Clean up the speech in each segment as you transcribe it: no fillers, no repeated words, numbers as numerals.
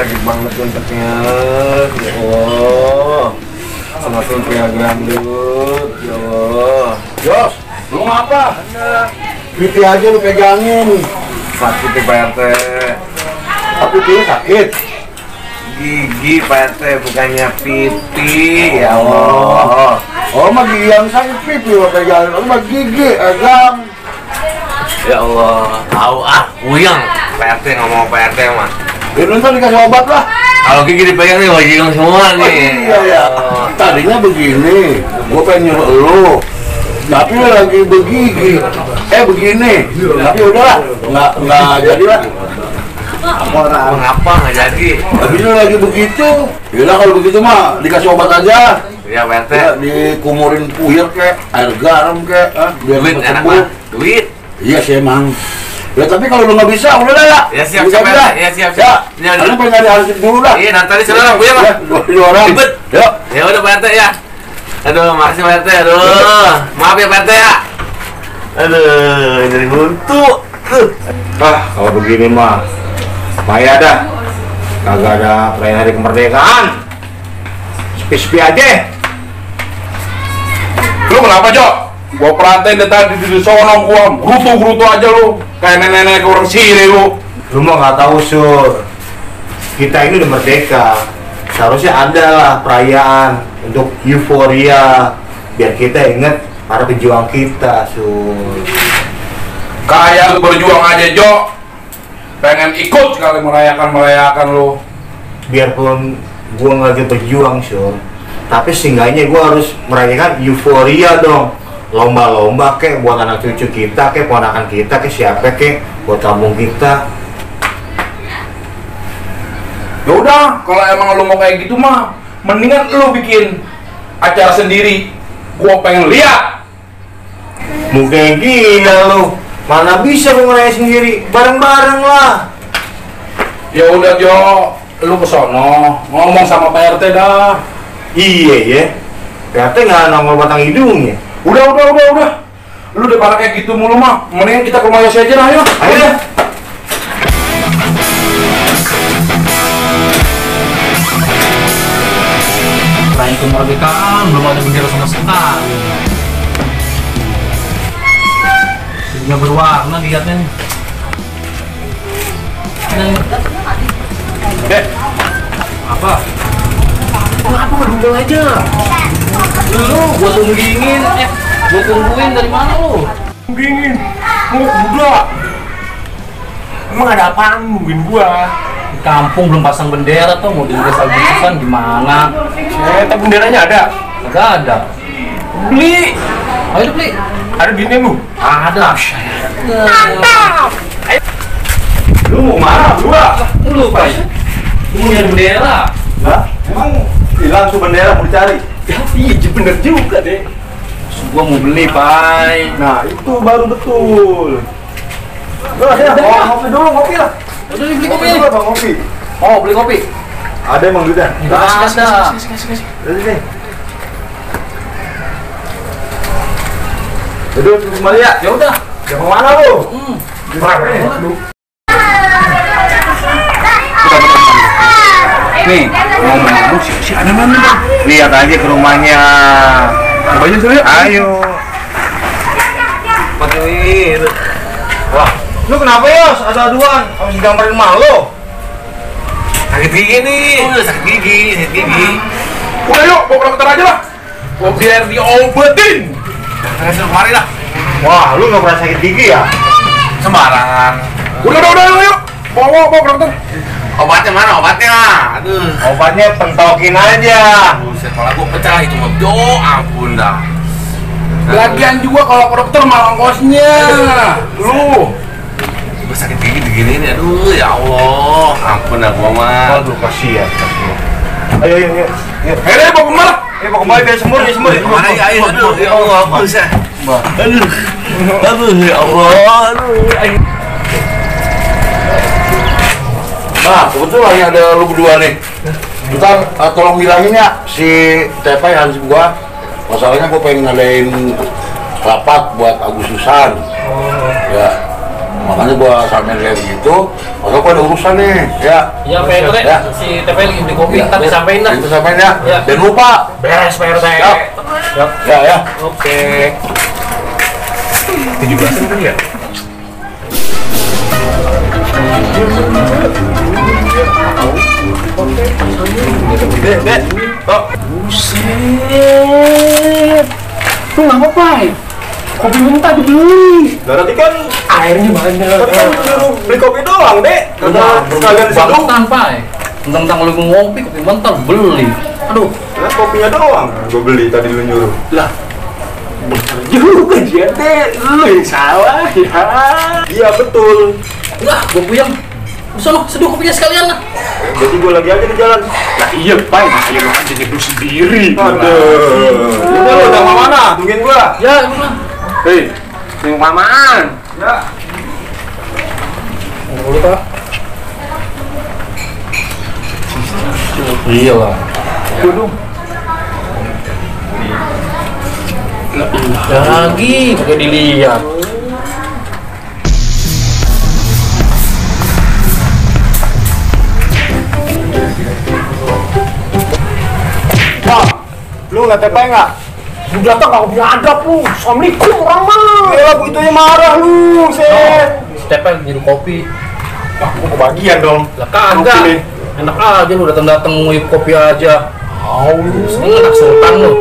sakit banget kontaknya. Ya Allah. Semakin piagam dulu. Ya Allah. Jos, lu ngapa? Pipi aja lu pegangin. Sakit nih Pak RT. Tapi pipi sakit. Gigi Pak RT bukannya pipi. Ya Allah. Oh, mah gigi yang sakit pipi lu pegangin. Lu mah gigi, agam. Ya Allah. Tahu puyeng. Pak RT ngomong Pak RT mah. Ya lu ntar dikasih obat lah. Kalau gigi dipegang nih wajib semua nih. Iya ya. Tadinya begini, gua pengen nyuruh lu. Tapi lu lagi begigi. Begini. Tapi udahlah, nggak jadi lah. Mengapa nggak jadi? Tapi lu lagi begitu. Yaudah kalau begitu mah dikasih obat aja. Ya Pak RT. Ya, dikumurin puyer kek, air garam kek, biar Duit cepat enak sembuh. mah. Duit. Iya sih emang. Ya tapi kalau lu nggak bisa, udah lah ya. Ya siap Bisa siap dah. ya siap Ya, siap. kalian pengen nyari hansip dulu lah. Iya, nanti saudara gue mah. Ya, dua orang. Ribet. Yuk. Ya udah Pak RT ya. Aduh, makasih Pak RT. Aduh, maaf ya Pak RT ya. Aduh, jadi buntu. Kalau begini mah payah dah. Kagak ada perayaan hari kemerdekaan. Sepi-sepi aja. Lu kenapa, Jok? Gua perantai dari tadi di sono gua gerutu aja lu. Kayak nenek-nenek orang sini lu. Lu mah nggak tahu Sur. Kita ini udah merdeka. Seharusnya ada lah perayaan untuk euforia. Biar kita inget para pejuang kita, Sur. Kayak lu berjuang aja, Jok. Pengen ikut sekali merayakan lu. Biarpun gua nggak lagi berjuang, Sur. Tapi seenggaknya gua harus merayakan euforia dong. Lomba-lomba kek buat anak cucu kita, kek ponakan kita, kek siapa kek buat kampung kita. Ya udah, kalau emang lu mau kayak gitu mah, mendingan lu bikin acara sendiri. Gua pengen lihat. Mungkin gila lu. Mana bisa lu ngerayain sendiri? Bareng-bareng lah. Ya udah, Jo. Lu kesono ngomong sama Pak RT dah. Iya ya. PRT nggak nongol batang hidungnya. Udah. Lu daripada kayak gitu mulu mah, mendingan kita ke rumah Yosi aja lah, ayo. Ayo dah. Perayaan kemerdekaan belum ada bendera sama sekali. Sudah berwarna lihatnya nih. Apa? Kenapa nggak dunggal aja? Lu gua tungguin, gua tungguin dari mana lu? Tungguin, mau udah. Emang ada apaan nungguin gua? Di kampung belum pasang bendera tuh, mau dilihat Agustusan gimana? Tapi benderanya ada. Enggak ada. Beli. Ayo beli. Ada duitnya lu? Ada. Mantap. Lu mau marah gua? Lu Pak. Lu punya bendera. Hah? Emang hilang tuh bendera mau dicari? Ya, iya bener juga deh. Gua mau beli, Pak. Nah itu baru betul. Udah ya, ngopi dulu, ngopi lah. Udah beli kopi. Dulu bang, ngopi. Oh, beli kopi. Ada emang duitnya? Enggak ada. Udah nih. Duduk kembali ya. Ya udah. Jangan kemana lu? Nih, ngomong si ada mana? Lihat aja ke rumahnya. Cobain dulu ya. Ayo. Pakai Wah, lu kenapa Yos? Ada aduan? Habis digambarin malu. sakit gigi nih. Sakit gigi. Udah yuk, bawa ke dokter aja lah. Gua biar diobatin. Langsung kemari lah. Wah, lu nggak pernah sakit gigi ya? Sembarangan. Udah yuk. Bawa ke dokter. Obatnya mana obatnya? Aduh. Obatnya pentokin aja. Buset, malah gua pecah itu mah. Yo, ampun dah. Lagian juga kalau ke dokter malah ongkosnya. Lu. Gua sakit gigi begini nih. Aduh, ya Allah. Ampun dah gua mah. Aduh, kasihan. Ayo. Ayo, bawa kemana? Mau kembali biar sembuh. Mana ya? Aduh, ya Allah, buset. Aduh, ya Allah. Aduh. Nah, kebetulan ada lu berdua nih. Ntar tolong bilangin ya si Tepai hansip gua. Masalahnya gua pengen ngadain rapat buat Agustusan. Ya. Makanya gua sampein kayak begitu, maka gua ada urusan nih, ya. Iya Pak RT, Ya. si TP lagi beli kopi, ntar disampein dah. Itu sampein ya. Ya. Dan lupa. Beres Pak RT. Siap. Siap. Ya. Oke. 17 kan ya? Dek. Oh, Buset. Lu ngapa Pak? Kopi minta dibeli. Berarti kan Airnya banyak. nyuruh beli kopi doang, Dek. Kagak disitu. Bangtan Pak. Tentang lu ngopi kopi mentah beli. Aduh. Nah, kopinya doang. Gue beli tadi lu nyuruh. Lah. Bener juga dia Dek. Lu yang salah ya. Iya, betul. Lah, gua puyeng. Sono, seduh kopinya sekalian lah. Jadi gue lagi aja di jalan. Nah iya Pak, makanya lu aja nyeduh sendiri. Aduh. Udah lu udah mau mana? Tungguin gua. Ya, itu lah. Hei, yang paman. Ya. Boleh Pak. Iya lah. Dudung. Lagi, pakai dilihat. Lu nggak tepe nggak? Lu datang gak punya adab lu. Assalamualaikum orang mah. Ya bu itu yang marah lu, set. Stepnya jadi kopi. Aku kebagian dong. Lah kagak. Enak aja lu datang-datang nguip kopi aja. Tahu lu. Ini anak sultan lu.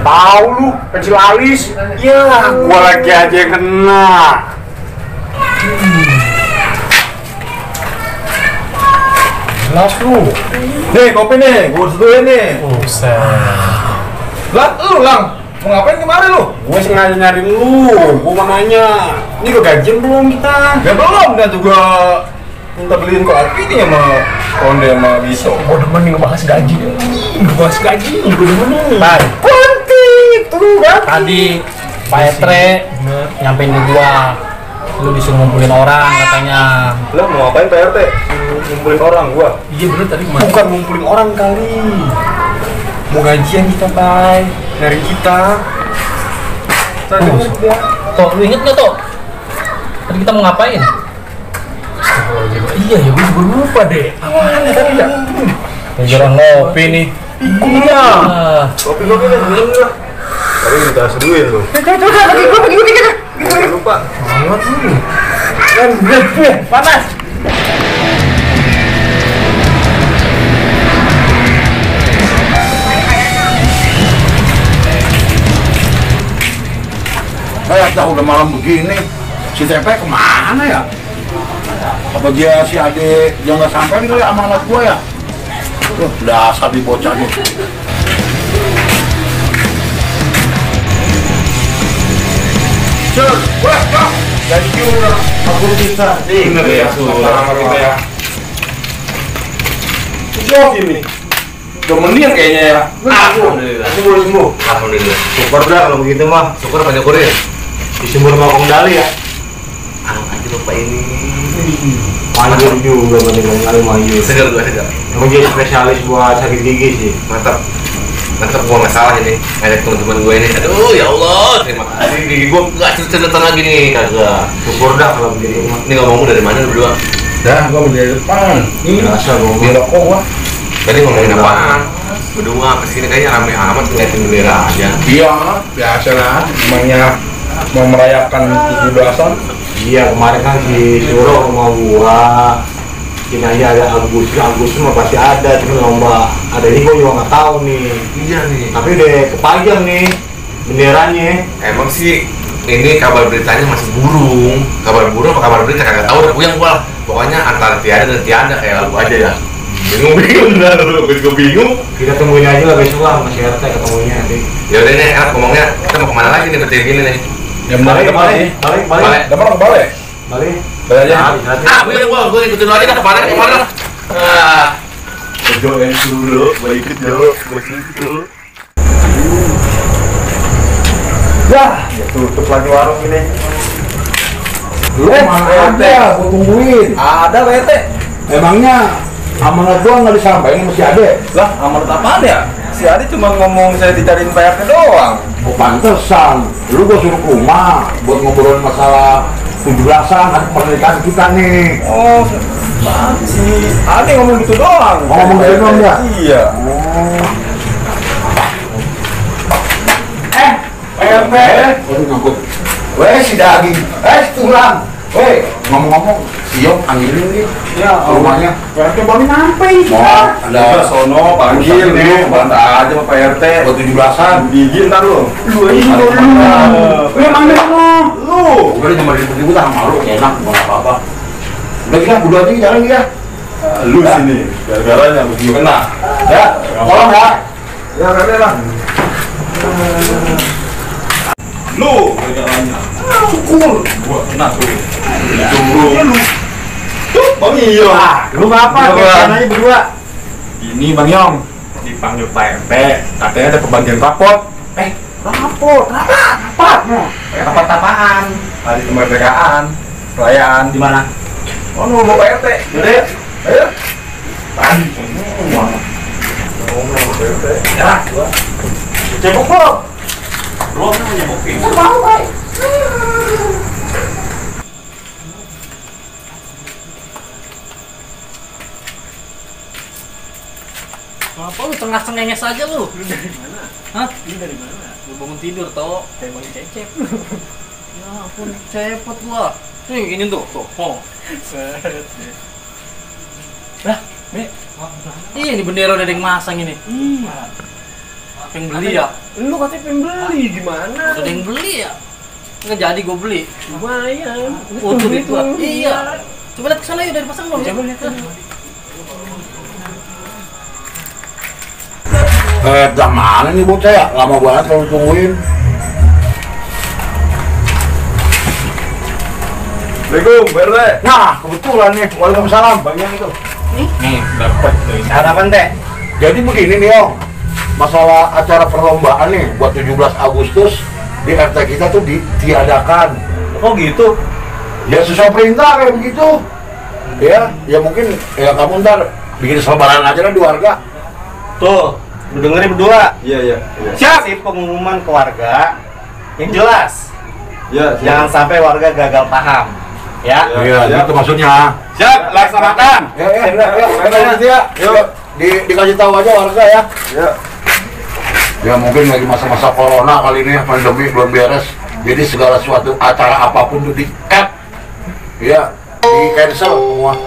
Tahu lu, pensil alis. Ya, gua lagi aja yang kena. Jelas lu. Nih kopi nih, gua seduhin nih. Buset. Lah, lu lang, mau ngapain kemarin lu? Gua sengaja nyariin lu, gua mau nanya. Ini gua gajian belum kita? Ya belum, dan juga minta beliin kopi nih sama Konde sama Biso. Gua demen nih ngebahas gaji. Ngebahas gaji, gua demen nih. Bang, Cantik tuh kan? tadi Pak Etre nyampein ke gua. Lu disuruh ngumpulin orang katanya. Lah mau ngapain Pak RT? Ngumpulin orang gua. Iya bener tadi kemarin. Bukan ngumpulin orang kali. Mau gajian kita, Bay. Dari kita. Tadi dia. Toh, lu inget nggak Toh? Tadi kita mau ngapain? Iya ya, gue juga lupa deh. Apaan ya tadi ya? Jalan ngopi nih. Iya. Kopi-kopi lah, minum lah. Tadi kita seduhin lu. Jangan lupa. Kan gue panas. Udah malam begini, si TP kemana ya? Apa dia si Ade yang nggak sampai kali amanat gua ya? Tuh, dasar di bocah nih. Sir, wah, thank you. Aku bisa. Bener ya, sama kita ya. Jauh ini. Udah mendingan kayaknya ya. alhamdulillah. Sembuh. Alhamdulillah. Syukur dah kalau begitu mah. Syukur banyak kurir. Disembur mau kembali ya. Aja lupa ini. Manjur juga penting kali manjur. Segar gua segar. Emang jadi spesialis buat sakit gigi sih. Mantap. Mantap, gua nggak salah ini ngajak teman-teman gue ini. Aduh ya Allah, terima kasih. Gigi gua nggak cerita lagi nih kagak. Syukur dah kalau begitu mah. Ini ngomong dari mana lu berdua? Dah, gua beli depan. Biasa gua Di mah. rokok gua. Tadi ngomongin apaan? Berdua kesini kayaknya rame amat ngeliatin bendera aja. Iya, biasa lah. Namanya mau merayakan 17-an. Iya kemarin kan si Suro mau gua. Ini aja ada Agustus mah pasti ada, cuma lomba ada ini gua juga nggak tahu nih. Iya nih. Tapi udah kepajang nih benderanya. Emang sih ini kabar beritanya masih burung. Kabar burung apa kabar berita kagak tahu. Udah puyeng gua. Pokoknya antara tiada dan tiada kayak lagu aja ya. Bingung dah lu, gue juga bingung. Kita tungguin aja lah besok lah sama si RT ketemunya nanti. Ya udah nih, enak ngomongnya. Kita mau kemana lagi nih berarti gini nih? Yang balik ke mana? Balik. Depan ke balik. Balik. Balik aja. Gue ikutin lu aja dah kemana kemana. Bejo yang dulu, balik dulu, Ya, tutup lagi warung ini. Mana ada, gua tungguin. Ada RT. Emangnya amanat gua nggak disampaikan sama si Ade? Lah, amanat apaan ya? Si Adi cuma ngomong saya dicariin Pak RT doang. Oh pantesan, lu gua suruh ke rumah buat ngobrolin masalah 17-an ada pernikahan kita nih. Oh, si Ade ngomong gitu doang. Ngomong gitu doang ya? Iya. PRT. Waduh ngangkut. Weh si daging. Si tulang. Weh ngomong-ngomong, si Yong panggilin nih. Ya rumahnya. PRT baru nyampe. Ada sono panggil nih, bantah aja sama PRT. Buat 17-an. Gigi ntar lu. Lu aja lu manggil lu. Udah cuma ribut-ribut sama lu, enak, mau apa-apa. Udah gila, berdua aja jalan gila. Lu sini, gara-garanya begitu kena. Ya, tolong ya. Ya, udah lah. Lu, gara-garanya. Syukur, gua kena tuh. Lu. Tuh, Bang Iyo. Lu ngapa? Kayaknya aja berdua. Ini Bang Yong dipanggil Pak RT, katanya ada pembagian rapot. Rapot. Rapat apaan? Hari kemerdekaan, perayaan di mana? Oh, nunggu Pak RT. Jadi, ayo. Tadi semua. Ngomong Pak RT. Ya, gua. Cebok belum? Belum nyebukin. Mau, Pak. Apa lu tengah cengenges aja lu? Lu dari mana? Hah? Lu dari mana? Lu bangun tidur toh, kayak Bang Cecep. Ya ampun, cepet gua. Nih ini tuh, oh. Lah, Be. Ini bendera udah ada yang masang ini. Yang beli ya? Lu katanya pengen beli gimana? Udah ada yang beli ya? Nggak jadi gua beli. Lumayan. Utuh itu. Iya. Coba lihat kesana yuk dari pasang belum? Coba lihat. Dah mana nih bocah ya? Lama banget kalau tungguin. Assalamualaikum, Pak RT. Nah, kebetulan nih. Waalaikumsalam. Bagian itu. Nih, dapat dari Ada apa teh? Jadi begini nih, Om. Masalah acara perlombaan nih buat 17 Agustus di RT kita tuh ditiadakan. Oh gitu. Ya sesuai perintah kayak begitu. Ya mungkin ya kamu ntar bikin selebaran aja lah di warga. Tuh, lu dengerin berdua. Iya. Siap. Kasih pengumuman ke warga yang jelas. Iya, Jangan sampai warga gagal paham. Ya. Iya, gitu maksudnya. Siap, laksanakan. Ya. Yuk, dikasih tahu aja warga ya. Ya. Ya mungkin lagi masa-masa corona kali ini pandemi belum beres. Jadi segala suatu acara apapun tuh di-cut. Ya, di cancel semua.